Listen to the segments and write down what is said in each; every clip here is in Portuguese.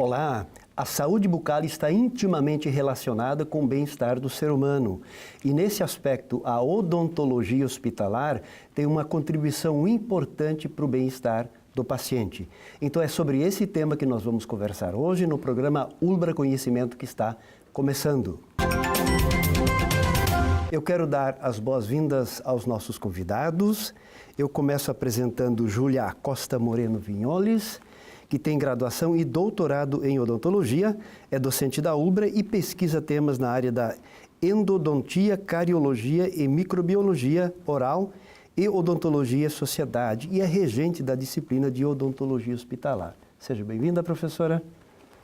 Olá! A saúde bucal está intimamente relacionada com o bem-estar do ser humano. E nesse aspecto, a odontologia hospitalar tem uma contribuição importante para o bem-estar do paciente. Então é sobre esse tema que nós vamos conversar hoje no programa Ulbra Conhecimento que está começando. Eu quero dar as boas-vindas aos nossos convidados. Eu começo apresentando Júlia Acosta Moreno Vinholes, que tem graduação e doutorado em odontologia, é docente da Ulbra e pesquisa temas na área da endodontia, cariologia e microbiologia oral e odontologia sociedade e é regente da disciplina de odontologia hospitalar. Seja bem-vinda, professora.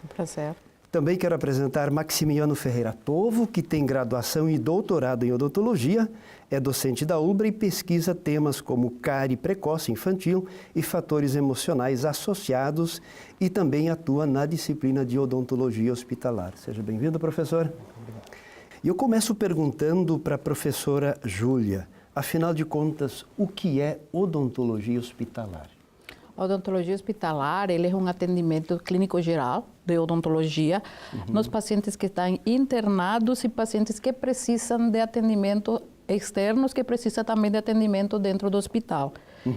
Um prazer. Também quero apresentar Maximiano Ferreira Tovo, que tem graduação e doutorado em odontologia, é docente da Ulbra e pesquisa temas como cárie precoce infantil e fatores emocionais associados e também atua na disciplina de odontologia hospitalar. Seja bem-vindo, professor. E eu começo perguntando para a professora Júlia, afinal de contas, o que é odontologia hospitalar? A odontologia hospitalar, ele é um atendimento clínico geral de odontologia nos pacientes que estão internados e pacientes que precisam de atendimento externos, que precisam também de atendimento dentro do hospital.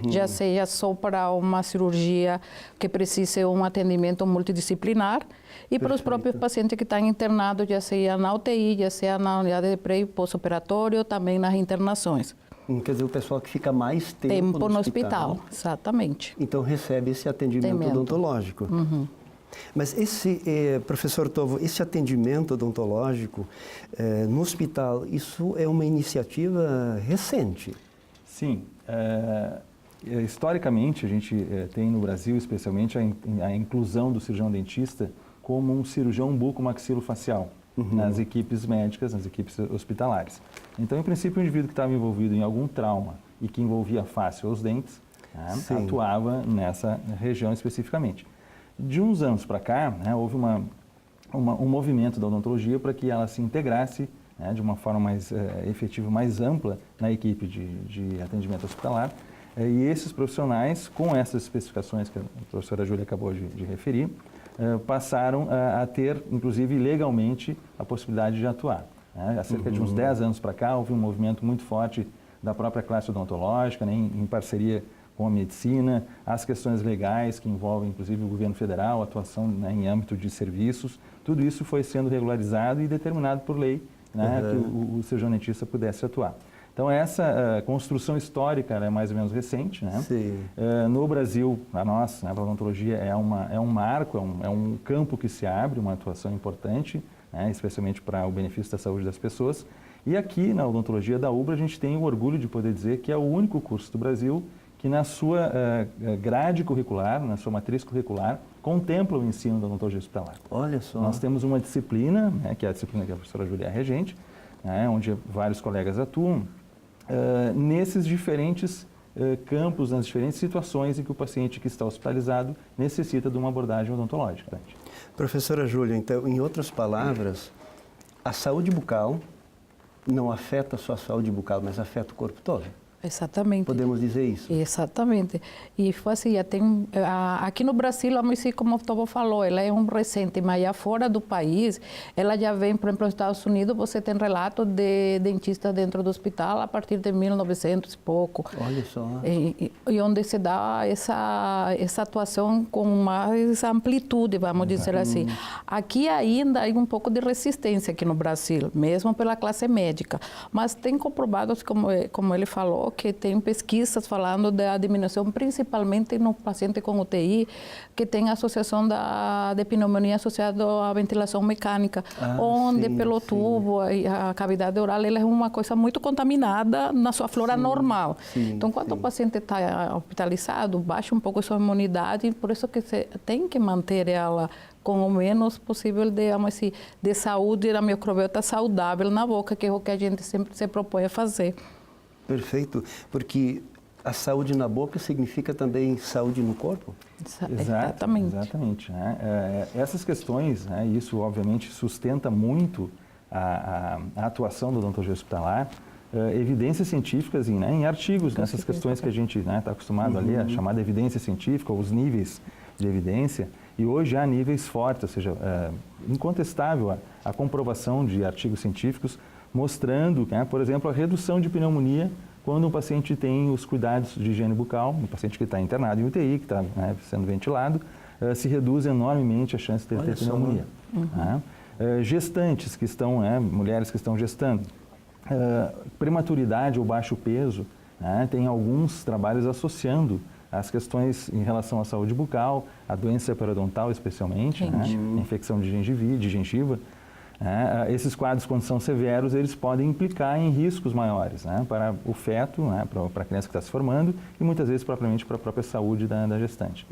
Já seja só para uma cirurgia que precise um atendimento multidisciplinar e para os próprios pacientes que estão internados, já seja na UTI, já seja na unidade de pré e pós-operatório, também nas internações. Quer dizer, o pessoal que fica mais tempo no hospital. Exatamente. Então recebe esse atendimento odontológico. Mas professor Tovo, esse atendimento odontológico no hospital, isso é uma iniciativa recente? Sim. Historicamente, a gente tem no Brasil, especialmente, a inclusão do cirurgião dentista como um cirurgião bucomaxilofacial nas equipes médicas, nas equipes hospitalares. Então, em princípio, o indivíduo que estava envolvido em algum trauma e que envolvia a face ou os dentes, atuava nessa região especificamente. De uns anos para cá, houve um movimento da odontologia para que ela se integrasse de uma forma mais efetiva, mais ampla na equipe de atendimento hospitalar. E esses profissionais, com essas especificações que a professora Júlia acabou de referir, passaram a ter, inclusive legalmente, a possibilidade de atuar. Há cerca de uns 10 anos para cá, houve um movimento muito forte da própria classe odontológica, em parceria com a medicina, as questões legais que envolvem, inclusive, o governo federal, a atuação em âmbito de serviços, tudo isso foi sendo regularizado e determinado por lei, que o cirurgião dentista pudesse atuar. Então, essa construção histórica é mais ou menos recente. No Brasil, a nossa, a odontologia é um marco, é um campo que se abre, uma atuação importante, especialmente para o benefício da saúde das pessoas. E aqui, na odontologia da Ulbra, a gente tem o orgulho de poder dizer que é o único curso do Brasil que na sua grade curricular, na sua matriz curricular, contempla o ensino da odontologia hospitalar. Olha só. Nós temos uma disciplina, que é a disciplina que a professora Júlia é regente, onde vários colegas atuam, nesses diferentes campos, nas diferentes situações em que o paciente que está hospitalizado necessita de uma abordagem odontológica. Professora Júlia, então, em outras palavras, a saúde bucal não afeta só a saúde bucal, mas afeta o corpo todo? Exatamente. Podemos dizer isso? Exatamente. E foi assim, aqui no Brasil, assim como o Tovo falou, ela é um recente, mas já fora do país, ela já vem, por exemplo, nos Estados Unidos, você tem relato de dentistas dentro do hospital a partir de 1900 e pouco. Olha só. E onde se dá essa atuação com mais amplitude, vamos dizer assim. Aqui ainda há um pouco de resistência aqui no Brasil, mesmo pela classe médica, mas tem comprovados, como ele falou, que tem pesquisas falando da diminuição, principalmente no paciente com UTI, que tem associação de pneumonia associada à ventilação mecânica, onde pelo tubo, a cavidade oral, ela é uma coisa muito contaminada na sua flora normal. Então, quando o paciente está hospitalizado, baixa um pouco a sua imunidade, por isso que você tem que manter ela com o menos possível de saúde da microbiota saudável na boca, que é o que a gente sempre se propõe a fazer. Perfeito, porque a saúde na boca significa também saúde no corpo? Exatamente. Exatamente. Essas questões, isso obviamente sustenta muito a atuação da odontologia hospitalar, evidências científicas em artigos, nessas questões que a gente está acostumado ali, a chamada evidência científica, os níveis de evidência, E hoje há níveis fortes, ou seja, incontestável a comprovação de artigos científicos mostrando, né, por exemplo, a redução de pneumonia quando um paciente tem os cuidados de higiene bucal, um paciente que está internado em UTI, que está, né, sendo ventilado, se reduz enormemente a chance de ter pneumonia. Né? Gestantes que estão, mulheres que estão gestando, prematuridade ou baixo peso, né, tem alguns trabalhos associando as questões em relação à saúde bucal, a doença periodontal especialmente, né, infecção de gengiva. Esses quadros, quando são severos, eles podem implicar em riscos maiores, né, para o feto, né, para a criança que está se formando e muitas vezes propriamente para a própria saúde da gestante.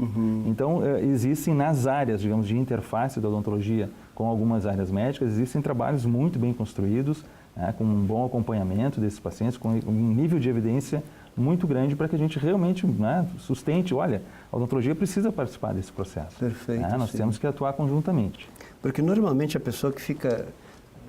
Então, existem nas áreas, digamos, de interface da odontologia com algumas áreas médicas, existem trabalhos muito bem construídos, né, com um bom acompanhamento desses pacientes, com um nível de evidência muito grande para que a gente realmente, né, sustente, olha, a odontologia precisa participar desse processo. Perfeito. Nós temos que atuar conjuntamente. Porque normalmente a pessoa que fica,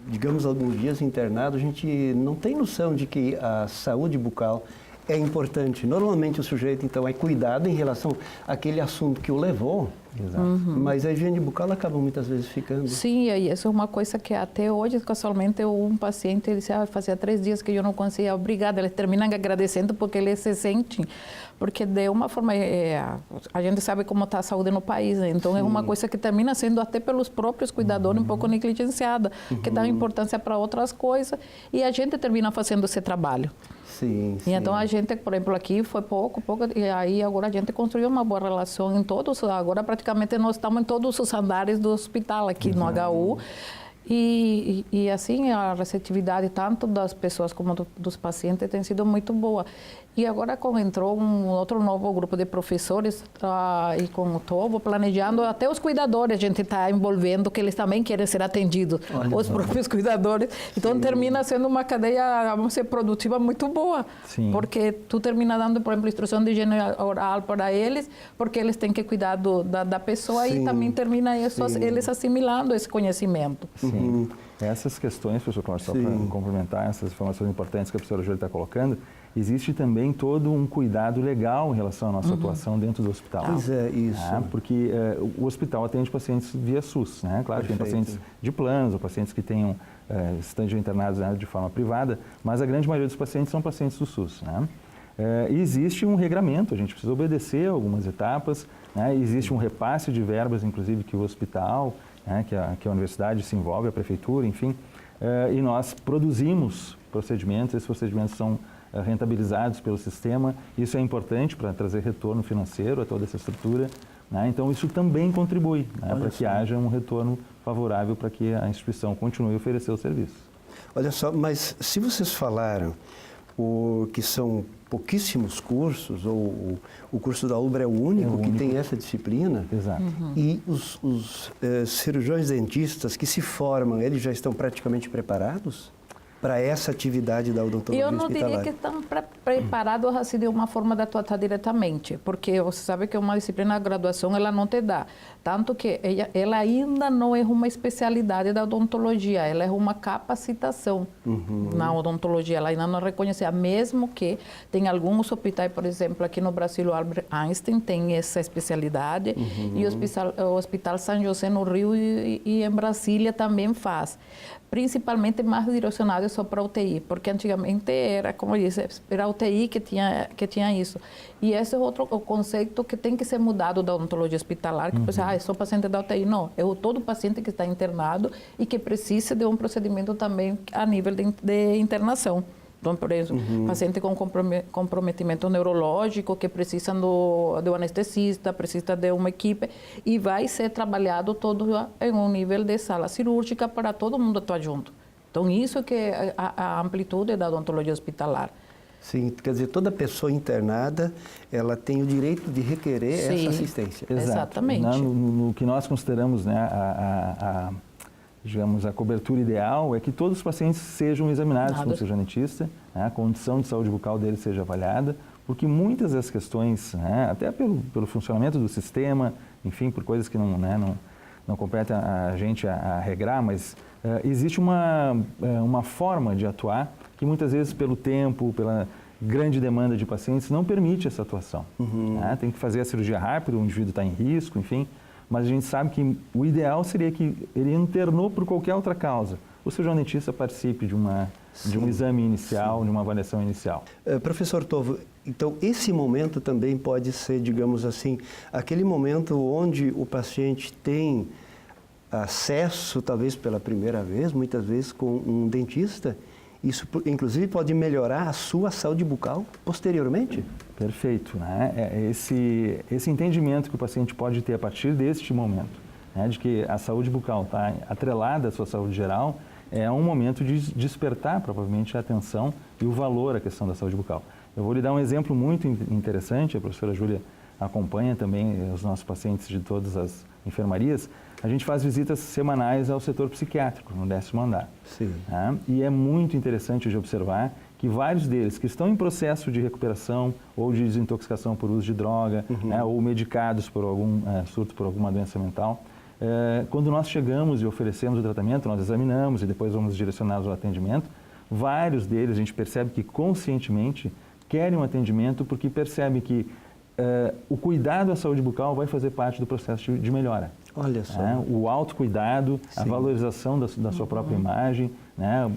digamos, alguns dias internado, a gente não tem noção de que a saúde bucal é importante. Normalmente o sujeito, então, é cuidado em relação àquele assunto que o levou. Exato. Mas a higiene bucal acaba muitas vezes ficando. Sim, e isso é uma coisa que até hoje, casualmente, um paciente disse, fazia 3 dias que eu não conseguia, obrigada. Eles terminam agradecendo porque eles se sentem, porque de uma forma, a gente sabe como está a saúde no país, né? Então é uma coisa que termina sendo até pelos próprios cuidadores um pouco negligenciada, que dá importância para outras coisas, e a gente termina fazendo esse trabalho. Sim, E então a gente, por exemplo, aqui foi pouco, e aí agora a gente construiu uma boa relação em todos, agora praticamente nós estamos em todos os andares do hospital aqui no HU, e assim a receptividade tanto das pessoas como dos pacientes tem sido muito boa. E agora entrou um outro novo grupo de professores e com o Tobo, planejando, até os cuidadores a gente está envolvendo, que eles também querem ser atendidos, os próprios cuidadores. Então termina sendo uma cadeia, vamos dizer, produtiva muito boa. Sim. Porque tu termina dando, por exemplo, instrução de higiene oral para eles, porque eles têm que cuidar da pessoa e também termina isso, eles assimilando esse conhecimento. Sim. Essas questões, professor Cláudio, só para complementar essas informações importantes que a professora Júlia está colocando, existe também todo um cuidado legal em relação à nossa atuação dentro do hospital. Pois é, isso. Porque o hospital atende pacientes via SUS, né? Claro, tem pacientes de planos ou pacientes que tenham estejam internados, né, de forma privada, mas a grande maioria dos pacientes são pacientes do SUS, né? Existe um regramento, a gente precisa obedecer algumas etapas, né? Existe um repasse de verbas, inclusive, que o hospital, né, que a universidade se envolve, a prefeitura, enfim, e nós produzimos procedimentos, esses procedimentos são rentabilizados pelo sistema, isso é importante para trazer retorno financeiro a toda essa estrutura, né? Então isso também contribui, né, para que haja um retorno favorável para que a instituição continue a oferecer o serviço. Olha só, mas se vocês falaram que são pouquíssimos cursos, ou o curso da ULBRA é o único que tem essa disciplina. Exato. E os cirurgiões dentistas que se formam, eles já estão praticamente preparados para essa atividade da odontologia Eu não hospitalar? diria que estão preparados assim de uma forma de atuar diretamente, porque você sabe que uma disciplina de graduação ela não te dá, tanto que ela ainda não é uma especialidade da odontologia, ela é uma capacitação na odontologia, ela ainda não é reconhecida, mesmo que tem alguns hospitais, por exemplo, aqui no Brasil, o Albert Einstein tem essa especialidade, e o Hospital São José no Rio e em Brasília também faz. Principalmente mais direcionado só para UTI, porque antigamente era, como eu disse, era a UTI que tinha isso. E esse é outro conceito que tem que ser mudado da odontologia hospitalar, que é só paciente da UTI. Não, é todo paciente que está internado e que precisa de um procedimento também a nível de internação. Então, por exemplo, paciente com comprometimento neurológico, que precisam de um anestesista, precisa de uma equipe, e vai ser trabalhado todo em um nível de sala cirúrgica para todo mundo atuar junto. Então, isso que é a amplitude da odontologia hospitalar. Sim, quer dizer, toda pessoa internada, ela tem o direito de requerer essa assistência. Exato. Exatamente. No que nós consideramos, né, digamos, a cobertura ideal é que todos os pacientes sejam examinados como cirurgião dentista, né, a condição de saúde bucal deles seja avaliada, porque muitas das questões, né, até pelo funcionamento do sistema, enfim, por coisas que não competem a gente a regrar, mas existe uma forma de atuar que muitas vezes pelo tempo, pela grande demanda de pacientes, não permite essa atuação. Né? Tem que fazer a cirurgia rápido, o indivíduo está em risco, enfim. mas a gente sabe que o ideal seria que ele internou por qualquer outra causa. O cirurgião dentista participe de um exame inicial, de uma avaliação inicial. Professor Tovo, então esse momento também pode ser, digamos assim, aquele momento onde o paciente tem acesso, talvez pela primeira vez, muitas vezes com um dentista. Isso, inclusive, pode melhorar a sua saúde bucal posteriormente? Perfeito, né? Esse entendimento que o paciente pode ter a partir deste momento, né, de que a saúde bucal está atrelada à sua saúde geral, é um momento de despertar, provavelmente, a atenção e o valor à questão da saúde bucal. Eu vou lhe dar um exemplo muito interessante, a professora Júlia acompanha também os nossos pacientes de todas as enfermarias. A gente faz visitas semanais ao setor psiquiátrico, no 10º andar. Sim. Né? E é muito interessante de observar que vários deles que estão em processo de recuperação ou de desintoxicação por uso de droga, né, ou medicados por algum surto por alguma doença mental, quando nós chegamos e oferecemos o tratamento, nós examinamos e depois vamos direcionados ao atendimento, vários deles a gente percebe que conscientemente querem um atendimento porque percebem que o cuidado à saúde bucal vai fazer parte do processo de melhora. Olha só. O autocuidado, a Sim. valorização da sua própria imagem, né,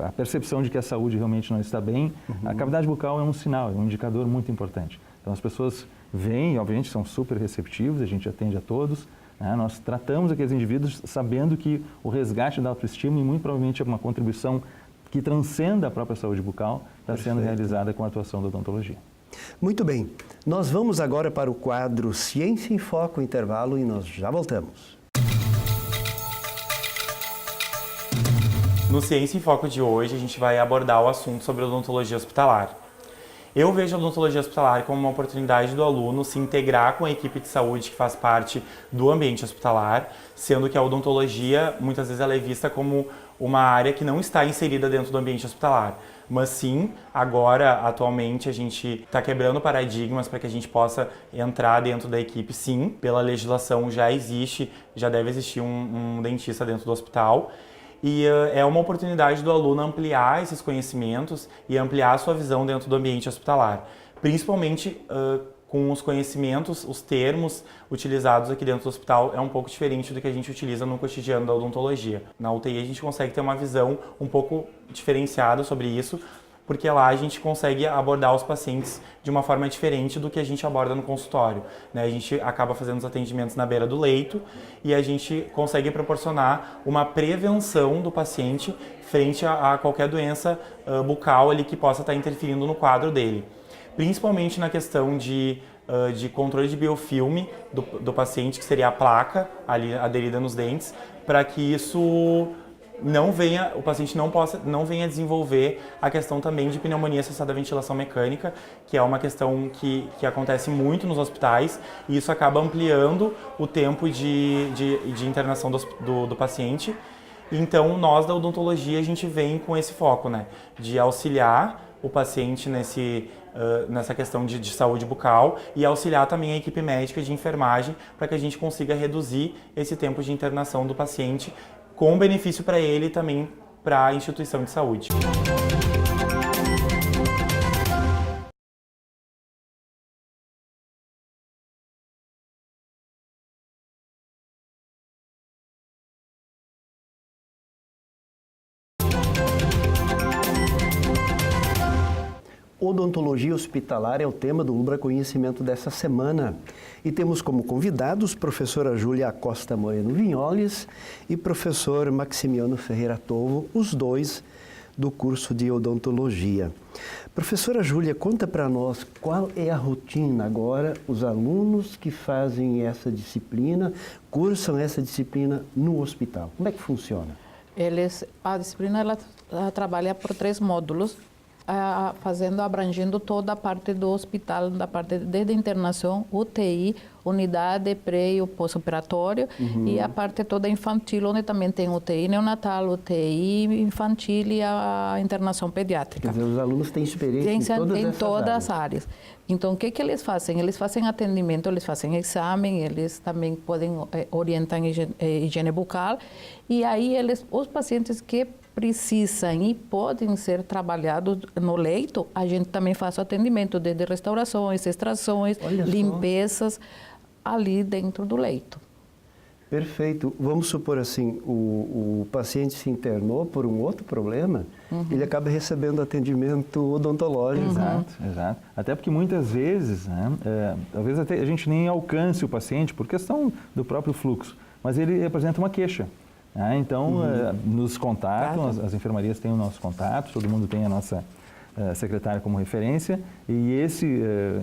a percepção de que a saúde realmente não está bem. A cavidade bucal é um sinal, é um indicador muito importante. Então as pessoas vêm, obviamente são super receptivos, a gente atende a todos. Né, nós tratamos aqueles indivíduos sabendo que o resgate da autoestima e muito provavelmente é uma contribuição que transcenda a própria saúde bucal, está sendo realizada com a atuação da odontologia. Muito bem, nós vamos agora para o quadro Ciência em Foco, intervalo, e nós já voltamos. No Ciência em Foco de hoje, a gente vai abordar o assunto sobre odontologia hospitalar. Eu vejo a odontologia hospitalar como uma oportunidade do aluno se integrar com a equipe de saúde que faz parte do ambiente hospitalar, sendo que a odontologia, muitas vezes, ela é vista como uma área que não está inserida dentro do ambiente hospitalar. Mas sim, agora, atualmente, a gente está quebrando paradigmas para que a gente possa entrar dentro da equipe, sim. Pela legislação já deve existir um dentista dentro do hospital. E é uma oportunidade do aluno ampliar esses conhecimentos e ampliar a sua visão dentro do ambiente hospitalar. Principalmente com os conhecimentos, os termos utilizados aqui dentro do hospital é um pouco diferente do que a gente utiliza no cotidiano da odontologia. Na UTI a gente consegue ter uma visão um pouco diferenciada sobre isso, porque lá a gente consegue abordar os pacientes de uma forma diferente do que a gente aborda no consultório, né? A gente acaba fazendo os atendimentos na beira do leito e a gente consegue proporcionar uma prevenção do paciente frente a qualquer doença bucal ali que possa estar interferindo no quadro dele. Principalmente na questão de controle de biofilme do paciente, que seria a placa ali aderida nos dentes, para que isso o paciente não venha desenvolver a questão também de pneumonia associada à ventilação mecânica, que é uma questão que acontece muito nos hospitais, e isso acaba ampliando o tempo de internação do paciente. Então, nós da odontologia, a gente vem com esse foco, né, de auxiliar o paciente nessa questão de saúde bucal e auxiliar também a equipe médica de enfermagem para que a gente consiga reduzir esse tempo de internação do paciente, com benefício para ele e também para a instituição de saúde. Odontologia hospitalar é o tema do Ubra Conhecimento dessa semana. E temos como convidados professora Júlia Acosta Moreno Vinholes e professor Maximiano Ferreira Tovo, os dois do curso de odontologia. Professora Júlia, conta para nós qual é a rotina agora, os alunos que fazem essa disciplina, cursam essa disciplina no hospital. Como é que funciona? A disciplina ela trabalha por 3 módulos, abrangendo toda a parte do hospital, da parte desde internação, UTI, unidade pré e pós-operatório, e a parte toda infantil, onde também tem UTI neonatal, UTI infantil e a internação pediátrica. Quer dizer, os alunos têm experiência em todas as áreas. Então, o que eles fazem? Eles fazem atendimento, eles fazem exame, eles também orientar higiene bucal, e aí os pacientes que precisam e podem ser trabalhados no leito, a gente também faz o atendimento desde restaurações, extrações, limpezas ali dentro do leito. Perfeito. Vamos supor assim, o paciente se internou por um outro problema, ele acaba recebendo atendimento odontológico. Exato. Até porque muitas vezes, né, talvez até a gente nem alcance o paciente por questão do próprio fluxo, mas ele apresenta uma queixa. Né? Então, nos contatam, as enfermarias têm o nosso contato, todo mundo tem a nossa secretária como referência, e esse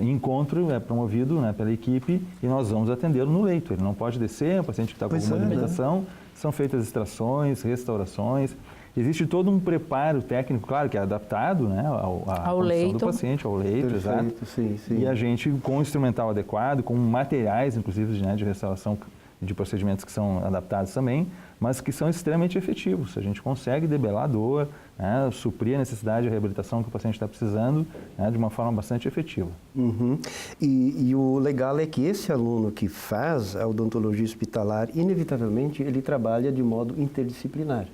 encontro é promovido, né, pela equipe e nós vamos atendê-lo no leito. Ele não pode descer, o paciente que está com alguma limitação, são feitas extrações, restaurações. Existe todo um preparo técnico, claro, que é adaptado, né, à condição do paciente, ao leito. Perfeito, exato. Sim. E a gente, com o instrumental adequado, com materiais, inclusive, né, de restauração de procedimentos que são adaptados também, mas que são extremamente efetivos. A gente consegue debelar a dor, né, suprir a necessidade de reabilitação que o paciente está precisando, né, de uma forma bastante efetiva. E o legal é que esse aluno que faz a odontologia hospitalar, inevitavelmente, ele trabalha de modo interdisciplinar.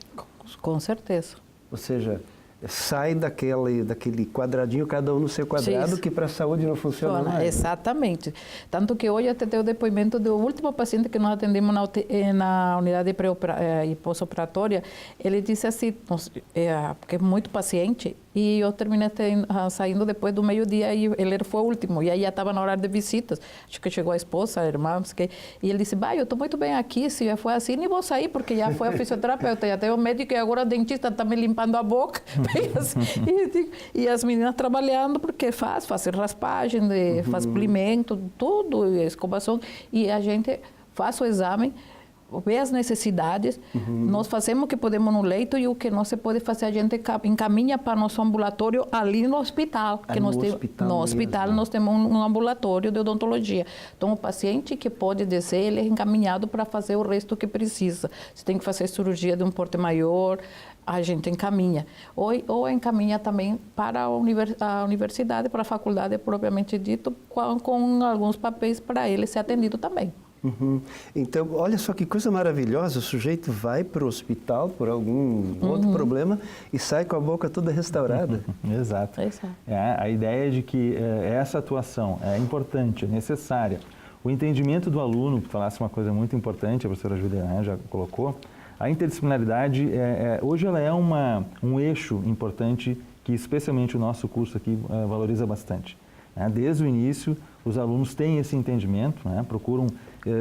Com certeza. Ou seja, sai daquele quadradinho, cada um no seu quadrado, que para a saúde não funciona mais. Exatamente. Tanto que hoje até tenho o depoimento do último paciente que nós atendemos na unidade e pós-operatória. Ele disse assim, porque é muito paciente, e eu terminei saindo depois do meio-dia e ele foi o último. E aí já estava na hora de visitas. Acho que chegou a esposa, a irmã, e ele disse, eu estou muito bem aqui, se já foi assim, nem vou sair, porque já foi a fisioterapeuta, já tem o médico e agora o dentista está me limpando a boca. E as meninas trabalhando, porque faz raspagem, faz polimento, tudo, escovação, e a gente faz o exame, vê as necessidades, nós fazemos o que podemos no leito e o que não se pode fazer, a gente encaminha para nosso ambulatório ali no hospital. No hospital nós temos um ambulatório de odontologia. Então, o paciente que pode descer, ele é encaminhado para fazer o resto que precisa. Se tem que fazer cirurgia de um porte maior, a gente encaminha. Ou encaminha também para a universidade, para a faculdade propriamente dito, com alguns papéis para ele ser atendido também. Então, olha só que coisa maravilhosa, o sujeito vai para o hospital por algum outro problema e sai com a boca toda restaurada. Exato. A ideia de que essa atuação é importante, é necessária. O entendimento do aluno, que falasse uma coisa muito importante, a professora Júlia, né, já colocou, a interdisciplinaridade, hoje ela é um eixo importante que especialmente o nosso curso aqui valoriza bastante. Desde o início, os alunos têm esse entendimento, né, procuram,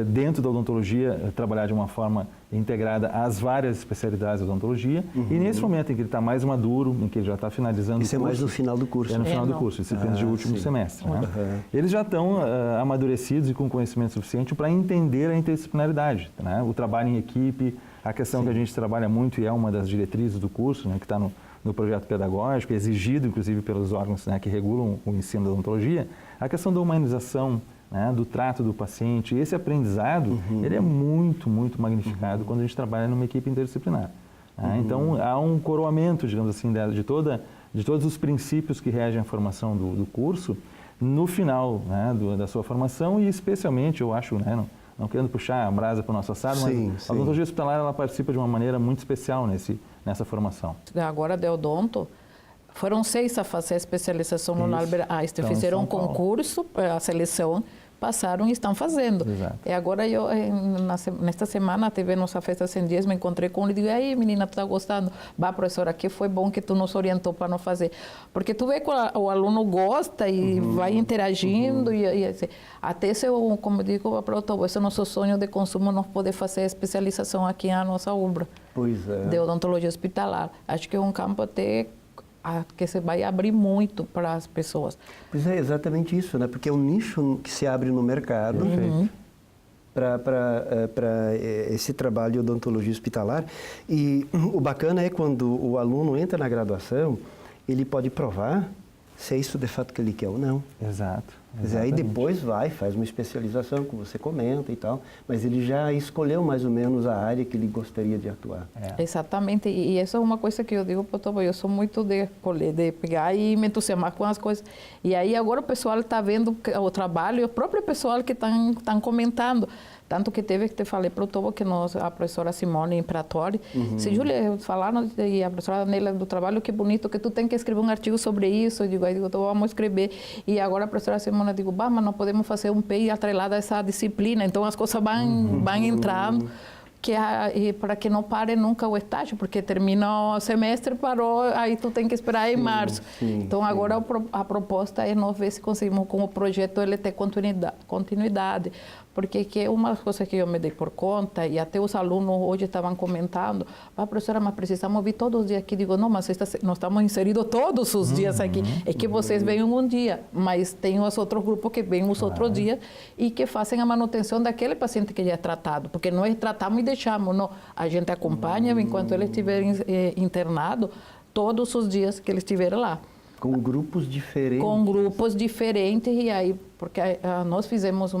dentro da odontologia, trabalhar de uma forma integrada às várias especialidades da odontologia. E nesse momento em que ele está mais maduro, em que ele já está finalizando o curso... Isso é mais no final do curso. É no final do curso, disciplinas de último semestre. Né? Eles já estão amadurecidos e com conhecimento suficiente para entender a interdisciplinaridade, né? O trabalho em equipe, a questão que a gente trabalha muito e é uma das diretrizes do curso, né, que está no projeto pedagógico, exigido inclusive pelos órgãos, né, que regulam o ensino da odontologia, a questão da humanização, né, do trato do paciente. Esse aprendizado, ele é muito, muito magnificado quando a gente trabalha numa equipe interdisciplinar. Né? Então, há um coroamento, digamos assim, de todos os princípios que regem a formação do curso no final, né, da sua formação e especialmente, eu acho, né, não querendo puxar a brasa para o nosso assado, mas a odontologia hospitalar ela participa de uma maneira muito especial nessa formação. Agora, de odonto, foram 6 a fazer a especialização no Albert Einstein. Então, fizeram um concurso, a seleção, passaram e estão fazendo. Exato. E agora, nesta semana, teve nossa festa 100 dias, me encontrei com ele e digo, aí, menina, tu está gostando? Professora, que foi bom que tu nos orientou para não fazer. Porque tu vê que o aluno gosta e vai interagindo. E assim, até esse, como eu digo, esse é o nosso sonho de consumo, nós poder fazer a especialização aqui na nossa UBRA. Pois é. De odontologia hospitalar. Acho que é um campo até que você vai abrir muito para as pessoas. Pois é, exatamente isso, né? Porque é um nicho que se abre no mercado para esse trabalho de odontologia hospitalar. E o bacana é quando o aluno entra na graduação, ele pode provar se é isso de fato que ele quer ou não. Exato. Quer dizer, aí depois faz uma especialização, como você comenta e tal, mas ele já escolheu mais ou menos a área que ele gostaria de atuar. Exatamente, e isso é uma coisa que eu digo para todo mundo, eu sou muito de pegar e me entusiasmar com as coisas. E aí agora o pessoal está vendo o trabalho, e o próprio pessoal que estão comentando, Tanto que teve que te falei para o Tovo que a professora Simone Pratori, se Júlia, falaram, e a professora Nela do trabalho, que bonito que tu tem que escrever um artigo sobre isso. Eu digo, vamos escrever. E agora a professora Simone, digo, mas não podemos fazer um PI atrelado a essa disciplina. Então as coisas vão entrando. E para que não pare nunca o estágio, porque termina o semestre, parou, aí tu tem que esperar em março. Então agora a proposta é nós ver se conseguimos com o projeto ele ter continuidade, porque que é uma coisa que eu me dei por conta, e até os alunos hoje estavam comentando, professora, mas precisamos vir todos os dias aqui. Digo, não, mas nós estamos inseridos todos os dias aqui, é que vocês vêm um dia, mas tem os outros grupos que vêm os outros dias e que fazem a manutenção daquele paciente que já é tratado, porque não é tratamos e deixamos, não. A gente acompanha enquanto ele estiver internado, todos os dias que ele estiver lá. Com grupos diferentes? Com grupos diferentes, e aí, porque nós fizemos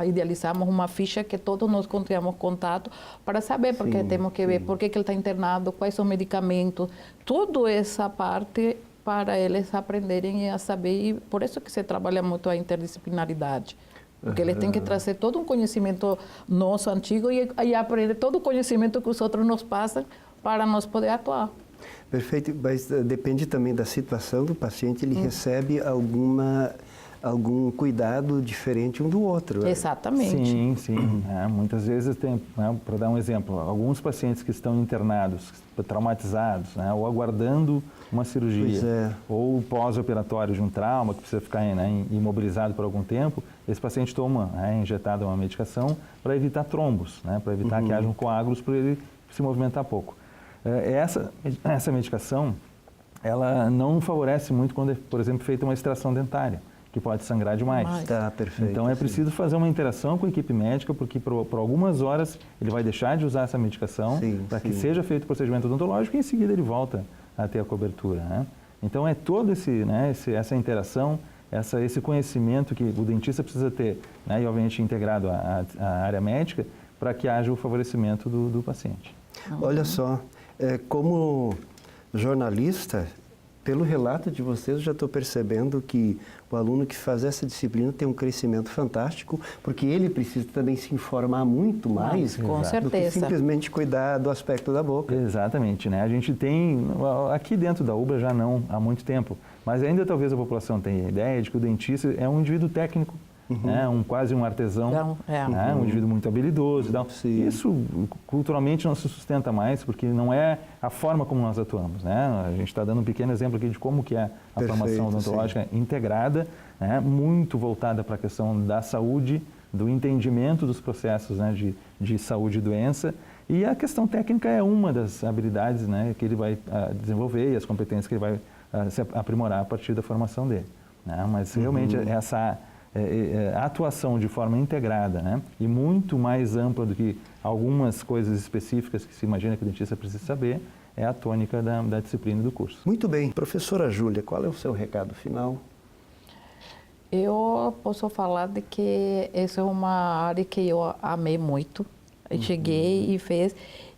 idealizamos uma ficha que todos nós temos contato para saber, porque temos que ver por que ele está internado, quais são os medicamentos, toda essa parte para eles aprenderem a saber, e por isso que se trabalha muito a interdisciplinaridade. Porque eles têm que trazer todo um conhecimento nosso, antigo, e aprender todo o conhecimento que os outros nos passam para nós poder atuar. Perfeito, mas depende também da situação do paciente, ele recebe algum cuidado diferente um do outro. Exatamente. Sim. Muitas vezes tem, para dar um exemplo, alguns pacientes que estão internados, traumatizados, ou aguardando uma cirurgia, ou pós-operatório de um trauma, que precisa ficar imobilizado por algum tempo, esse paciente toma, injetada uma medicação para evitar trombos, para evitar que hajam coágulos, para ele se movimentar pouco. Essa medicação, ela não favorece muito quando é, por exemplo, feita uma extração dentária, que pode sangrar demais. Tá, perfeito. Então é preciso fazer uma interação com a equipe médica, porque por algumas horas ele vai deixar de usar essa medicação para que seja feito o procedimento odontológico e em seguida ele volta a ter a cobertura. Então é todo essa interação, esse conhecimento que o dentista precisa ter, e obviamente integrado à área médica, para que haja o favorecimento do paciente. Olha só, como jornalista, pelo relato de vocês, eu já estou percebendo que o aluno que faz essa disciplina tem um crescimento fantástico, porque ele precisa também se informar muito mais com do certeza. que simplesmente cuidar do aspecto da boca. Exatamente, A gente tem, aqui dentro da UBRA já não há muito tempo, mas ainda talvez a população tenha a ideia de que o dentista é um indivíduo técnico, quase um artesão, um indivíduo muito habilidoso. Isso culturalmente não se sustenta mais, porque não é a forma como nós atuamos. A gente está dando um pequeno exemplo aqui de como que é a formação odontológica integrada, muito voltada para a questão da saúde, do entendimento dos processos de saúde e doença. E a questão técnica é uma das habilidades que ele vai desenvolver e as competências que ele vai se aprimorar a partir da formação dele. Mas realmente essa a atuação de forma integrada e muito mais ampla do que algumas coisas específicas que se imagina que o dentista precisa saber, é a tônica da disciplina do curso. Muito bem. Professora Júlia, qual é o seu recado final? Eu posso falar de que essa é uma área que eu amei muito. Eu cheguei e fiz,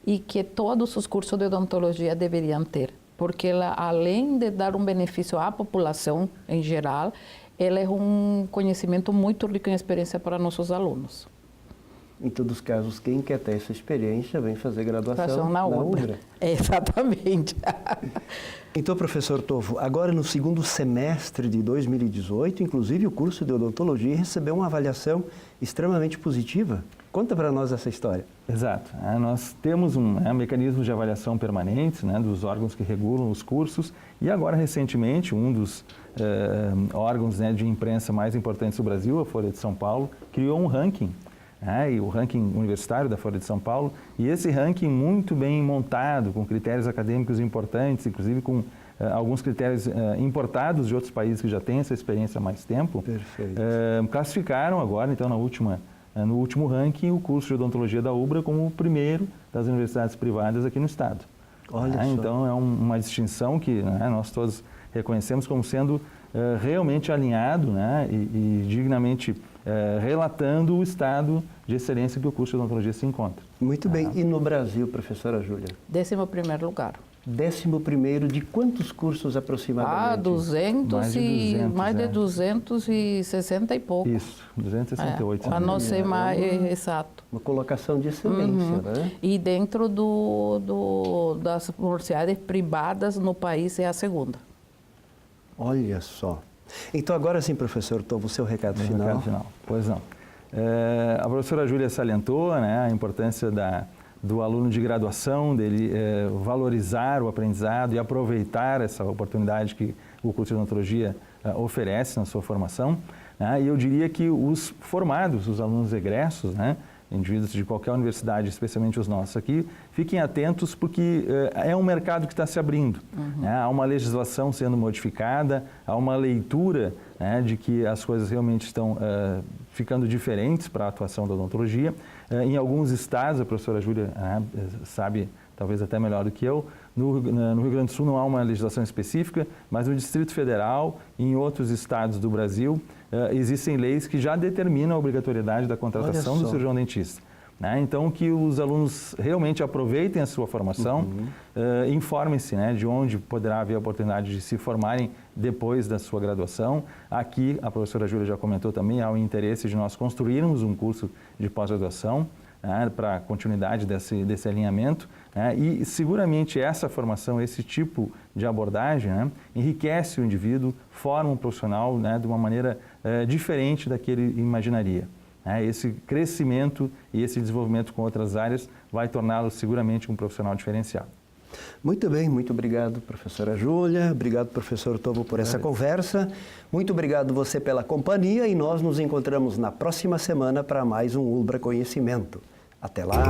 e que todos os cursos de odontologia deveriam ter, porque ela, além de dar um benefício à população em geral, ela é um conhecimento muito rico em experiência para nossos alunos. Em todos os casos, quem quer ter essa experiência vem fazer graduação na UBRA. Exatamente. Então, professor Tovo, agora no segundo semestre de 2018, inclusive o curso de odontologia recebeu uma avaliação extremamente positiva. Conta para nós essa história. Exato. Nós temos um mecanismo de avaliação permanente dos órgãos que regulam os cursos, e agora, recentemente, um dos órgãos de imprensa mais importantes do Brasil, a Folha de São Paulo, criou um ranking, e o ranking universitário da Folha de São Paulo, e esse ranking muito bem montado, com critérios acadêmicos importantes, inclusive com alguns critérios importados de outros países que já têm essa experiência há mais tempo. Perfeito. Classificaram agora, então, no último ranking, o curso de odontologia da UBRA como o primeiro das universidades privadas aqui no estado. Olha só. Então, é uma distinção que nós todos reconhecemos como sendo realmente alinhado e dignamente relatando o estado de excelência que o curso de odontologia se encontra. Muito bem. E no Brasil, professora Júlia? 11º lugar. 11º de quantos cursos aproximadamente? 200, mais de 260 e pouco. Isso, 268. A não ser mais exato. Uma colocação de excelência, né? E dentro das universidades privadas no país é a segunda. Olha só. Então agora sim, professor Tovo, o seu recado final. Recado final. Pois não. A professora Júlia salientou, né, a importância do aluno de graduação, dele valorizar o aprendizado e aproveitar essa oportunidade que o curso de odontologia oferece na sua formação. Né, e eu diria que os formados, os alunos egressos, né, indivíduos de qualquer universidade, especialmente os nossos aqui, fiquem atentos porque é um mercado que está se abrindo. Né? Há uma legislação sendo modificada, há uma leitura, né, de que as coisas realmente estão ficando diferentes para a atuação da odontologia. Em alguns estados, a professora Júlia sabe talvez até melhor do que eu, no Rio Grande do Sul não há uma legislação específica, mas no Distrito Federal e em outros estados do Brasil existem leis que já determinam a obrigatoriedade da contratação do cirurgião dentista. Né? Então, que os alunos realmente aproveitem a sua formação, informem-se, né, de onde poderá haver a oportunidade de se formarem depois da sua graduação. Aqui, a professora Júlia já comentou também, há o interesse de nós construirmos um curso de pós-graduação, né, para a continuidade desse alinhamento, né, e seguramente essa formação, esse tipo de abordagem, né, enriquece o indivíduo, forma um profissional, né, de uma maneira diferente da que ele imaginaria. Esse crescimento e esse desenvolvimento com outras áreas vai torná-lo seguramente um profissional diferenciado. Muito bem, muito obrigado, professora Júlia. Obrigado, professor Tovo, por essa conversa. Muito obrigado você pela companhia e nós nos encontramos na próxima semana para mais um Ulbra Conhecimento. Até lá!